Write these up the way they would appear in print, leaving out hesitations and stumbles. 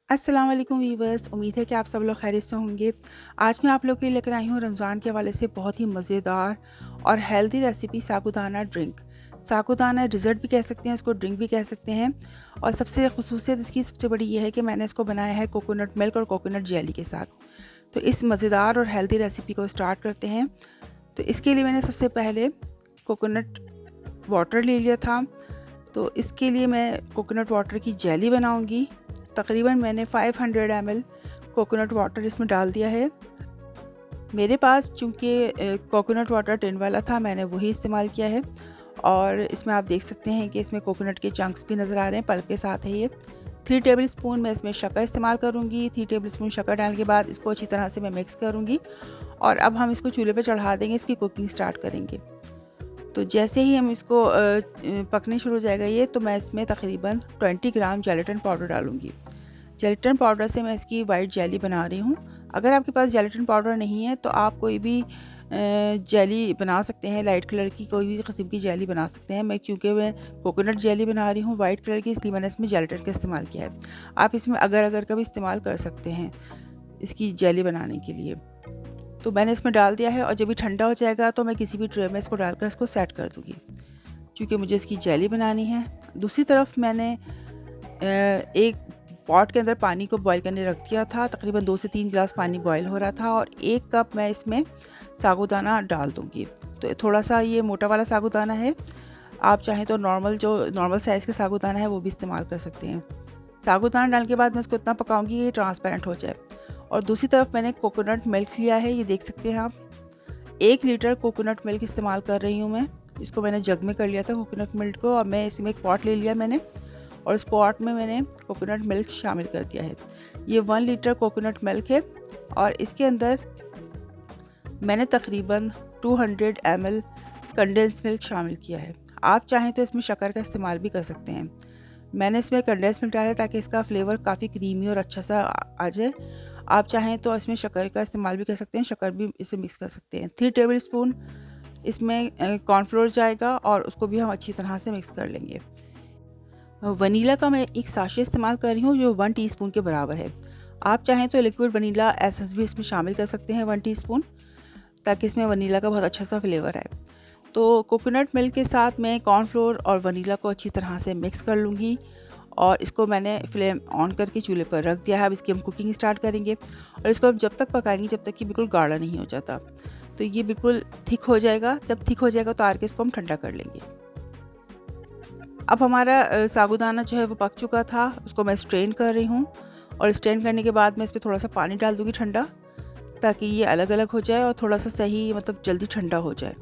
अस्सलाम वालेकुम वीवर्स, उम्मीद है कि आप सब लोग खैरियत से होंगे। आज मैं आप लोगों के लिए लेकर आई हूँ रमज़ान के हवाले से बहुत ही मज़ेदार और हेल्दी रेसिपी साबूदाना ड्रिंक। साबूदाना डिज़र्ट भी कह सकते हैं, इसको ड्रिंक भी कह सकते हैं। और सबसे ख़ुसूसियत इसकी सबसे बड़ी ये है कि मैंने इसको बनाया है कोकोनट मिल्क और कोकोनट जेली के साथ। तो इस मज़ेदार और हेल्दी रेसिपी को स्टार्ट करते हैं। तो इसके लिए मैंने सबसे पहले कोकोनट वाटर ले लिया था। तो इसके लिए मैं कोकोनट वाटर की जेली बनाऊंगी। तकरीबन मैंने 500 ml कोकोनट वाटर इसमें डाल दिया है। मेरे पास चूँकि कोकोनट वाटर टिन वाला था, मैंने वही इस्तेमाल किया है। और इसमें आप देख सकते हैं कि इसमें कोकोनट के चंक्स भी नज़र आ रहे हैं, पल्प के साथ है ये। 3 टेबल स्पून मैं इसमें शक्कर इस्तेमाल करूँगी। 3 टेबल स्पून शक्कर डालने के बाद इसको अच्छी तरह से मैं मिक्स करूँगी और अब हम इसको चूल्हे पे चढ़ा देंगे, इसकी कुकिंग स्टार्ट करेंगे। तो जैसे ही हम इसको पकने शुरू हो जाएगा ये, तो मैं इसमें तकरीबन 20 ग्राम जेलेटिन पाउडर डालूँगी। जेलेटिन पाउडर से मैं इसकी वाइट जेली बना रही हूँ। अगर आपके पास जेलेटिन पाउडर नहीं है तो आप कोई भी जेली बना सकते हैं, लाइट कलर की कोई भी किस्म की जेली बना सकते हैं। क्योंकि मैं कोकोनट जेली बना रही हूँ वाइट कलर की, इसलिए मैंने इसमें जेलेटिन का इस्तेमाल किया है। आप इसमें अगर अगर का भी इस्तेमाल कर सकते हैं इसकी जेली बनाने के लिए। तो मैंने इसमें डाल दिया है और जब ये ठंडा हो जाएगा तो मैं किसी भी ट्रे में इसको डालकर इसको सेट कर दूँगी, क्योंकि मुझे इसकी जेली बनानी है। दूसरी तरफ मैंने एक पॉट के अंदर पानी को बॉईल करने रख दिया था। तकरीबन 2 से 3 गिलास पानी बॉईल हो रहा था और 1 कप मैं इसमें साबूदाना डाल दूँगी। तो थोड़ा सा ये मोटा वाला साबूदाना है, आप चाहें तो नॉर्मल साइज़ का साबूदाना है वो भी इस्तेमाल कर सकते हैं। साबूदाना डालने के बाद मैं इसको इतना पकाऊंगी ये ट्रांसपेरेंट हो जाए। और दूसरी तरफ मैंने कोकोनट मिल्क लिया है, ये देख सकते हैं आप। 1 लीटर कोकोनट मिल्क इस्तेमाल कर रही हूँ मैं। इसको मैंने जग में कर लिया था कोकोनट मिल्क को, और मैं इसमें एक पॉट ले लिया मैंने और इस पॉट में मैंने कोकोनट मिल्क शामिल कर दिया है। ये 1 लीटर कोकोनट मिल्क है और इसके अंदर मैंने तकरीबन 200 ml कंडेंस मिल्क शामिल किया है। आप चाहें तो इसमें शक्कर का इस्तेमाल भी कर सकते हैं। मैंने इसमें कंडेंस मिल्क डाला है ताकि इसका फ्लेवर काफ़ी क्रीमी और अच्छा सा आ जाए। आप चाहें तो इसमें शक्कर का इस्तेमाल भी कर सकते हैं, शक्कर भी इसे मिक्स कर सकते हैं। 3 टेबल स्पून इसमें कॉर्नफ्लोर जाएगा और उसको भी हम अच्छी तरह से मिक्स कर लेंगे। वनीला का मैं एक साशे इस्तेमाल कर रही हूँ जो 1 टीस्पून के बराबर है। आप चाहें तो लिक्विड वनीला एसेंस भी इसमें शामिल कर सकते हैं 1 टीस्पून, ताकि इसमें वनीला का बहुत अच्छा सा फ्लेवर आए। तो कोकोनट मिल्क के साथ मैं कॉर्नफ्लोर और वनीला को अच्छी तरह से मिक्स कर लूँगी और इसको मैंने फ्लेम ऑन करके चूल्हे पर रख दिया है। अब इसकी हम कुकिंग स्टार्ट करेंगे और इसको हम जब तक पकाएंगे जब तक कि बिल्कुल गाढ़ा नहीं हो जाता। तो ये बिल्कुल थिक हो जाएगा, जब थिक हो जाएगा उतार के इसको हम ठंडा कर लेंगे। अब हमारा साबूदाना जो है वो पक चुका था, उसको मैं स्ट्रेन कर रही हूँ और स्ट्रेन करने के बाद मैं इस पर थोड़ा सा पानी डाल दूँगी ठंडा, ताकि ये अलग अलग हो जाए और थोड़ा सा सही मतलब जल्दी ठंडा हो जाए।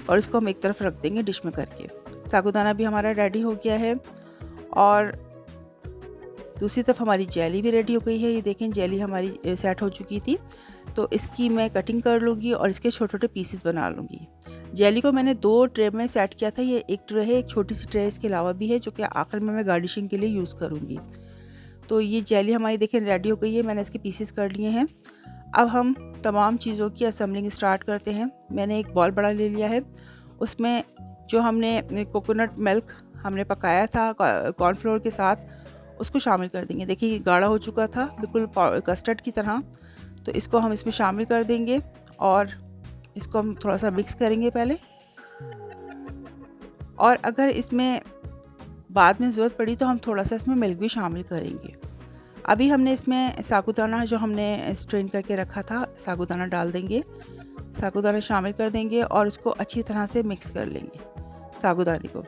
और इसको हम एक तरफ रख देंगे डिश में करके। साबूदाना भी हमारा रेडी हो गया है और दूसरी तरफ हमारी जेली भी रेडी हो गई है। ये देखें जेली हमारी सेट हो चुकी थी। तो इसकी मैं कटिंग कर लूँगी और इसके छोटे छोटे पीसेस बना लूँगी। जेली को मैंने 2 ट्रे में सेट किया था। ये एक ट्रे है, एक छोटी सी ट्रे इसके अलावा भी है जो कि आखिर में मैं गार्निशिंग के लिए यूज़ करूँगी। तो ये जेली हमारी देखें रेडी हो गई है, मैंने इसके पीसेस कर लिए हैं। अब हम तमाम चीज़ों की असेंबलिंग स्टार्ट करते हैं। मैंने एक बॉल बड़ा ले लिया है, उसमें जो हमने कोकोनट मिल्क हमने पकाया था कॉर्नफ्लोर के साथ, उसको शामिल कर देंगे। देखिए ये गाढ़ा हो चुका था बिल्कुल कस्टर्ड की तरह। तो इसको हम इसमें शामिल कर देंगे और इसको हम थोड़ा सा मिक्स करेंगे पहले। और अगर इसमें बाद में ज़रूरत पड़ी तो हम थोड़ा सा इसमें मिल्क भी शामिल करेंगे। अभी हमने इसमें साबूदाना जो हमने स्ट्रेन करके रखा था, साबूदाना डाल देंगे, साबूदाना शामिल कर देंगे और उसको अच्छी तरह से मिक्स कर लेंगे साबूदाने को।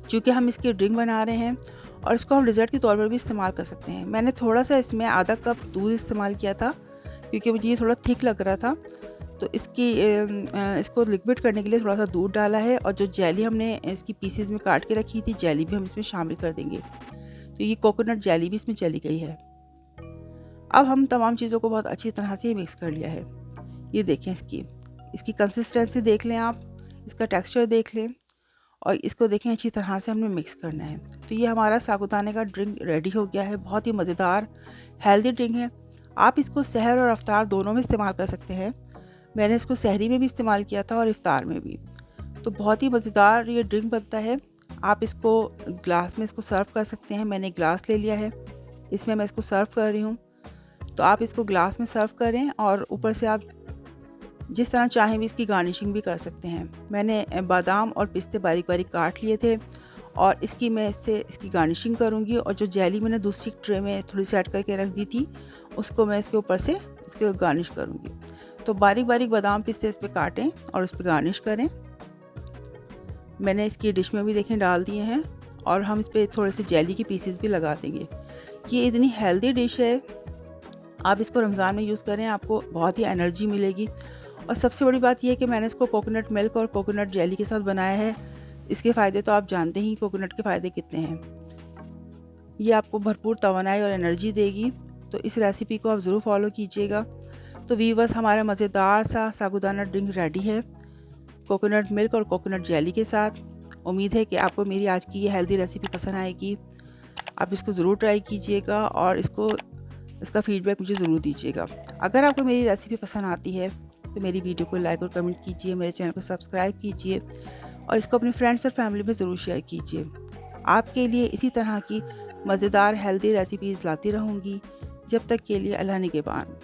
चूँकि हम इसकी ड्रिंक बना रहे हैं और इसको हम डिज़र्ट के तौर पर भी इस्तेमाल कर सकते हैं। मैंने थोड़ा सा इसमें आधा कप दूध इस्तेमाल किया था क्योंकि मुझे ये थोड़ा थिक लग रहा था। तो इसको लिक्विड करने के लिए थोड़ा सा दूध डाला है और जो जेली हमने इसकी पीसेस में काट के रखी थी, जेली भी हम इसमें शामिल कर देंगे। तो ये कोकोनट जेली भी इसमें चली गई है। अब हम तमाम चीज़ों को बहुत अच्छी तरह से मिक्स कर लिया है। ये देखें इसकी कंसिस्टेंसी देख लें आप, इसका टेक्सचर देख लें और इसको देखें अच्छी तरह से हमने मिक्स करना है। तो ये हमारा साबूदाने का ड्रिंक रेडी हो गया है। बहुत ही मज़ेदार हेल्दी ड्रिंक है। आप इसको सहर और अफ्तार दोनों में इस्तेमाल कर सकते हैं। मैंने इसको सहरी में भी इस्तेमाल किया था और इफ्तार में भी। तो बहुत ही मज़ेदार ये ड्रिंक बनता है। आप इसको ग्लास में इसको सर्व कर सकते हैं। मैंने ग्लास ले लिया है, इसमें मैं इसको सर्व कर रही हूँ। तो आप इसको ग्लास में सर्व करें और ऊपर से आप जिस तरह चाहें भी इसकी गार्निशिंग भी कर सकते हैं। मैंने बादाम और पिस्ते बारीक बारीक काट लिए थे और मैं इसकी गार्निशिंग करूँगी, और जो जेली मैंने दूसरी ट्रे में थोड़ी सी ऐड करके रख दी थी उसको मैं इसके ऊपर से इसके गार्निश करूँगी। तो बारीक बारीक बादाम पिस्ते इस पर काटें और उस पर गार्निश करें। मैंने इसकी डिश में भी देखें डाल दिए हैं, और हम इस पर थोड़े से जेली के पीसेस भी लगा देंगे। ये इतनी हेल्दी डिश है, आप इसको रमज़ान में यूज़ करें, आपको बहुत ही एनर्जी मिलेगी। और सबसे बड़ी बात यह है कि मैंने इसको कोकोनट मिल्क और कोकोनट जेली के साथ बनाया है। इसके फ़ायदे तो आप जानते ही कोकोनट के फ़ायदे कितने हैं। ये आपको भरपूर तवानाई और एनर्जी देगी। तो इस रेसिपी को आप ज़रूर फॉलो कीजिएगा। तो वीवर्स, हमारा मज़ेदार सा साबूदाना ड्रिंक रेडी है कोकोनट मिल्क और कोकोनट जेली के साथ। उम्मीद है कि आपको मेरी आज की ये हेल्दी रेसिपी पसंद आएगी। आप इसको ज़रूर ट्राई कीजिएगा और इसका फ़ीडबैक मुझे ज़रूर दीजिएगा। अगर आपको मेरी रेसिपी पसंद आती है तो मेरी वीडियो को लाइक और कमेंट कीजिए, मेरे चैनल को सब्सक्राइब कीजिए और इसको अपने फ्रेंड्स और फैमिली में ज़रूर शेयर कीजिए। आपके लिए इसी तरह की मज़ेदार हेल्दी रेसिपीज़ लाती रहूँगी। जब तक के लिए अल्लाह निगहबान।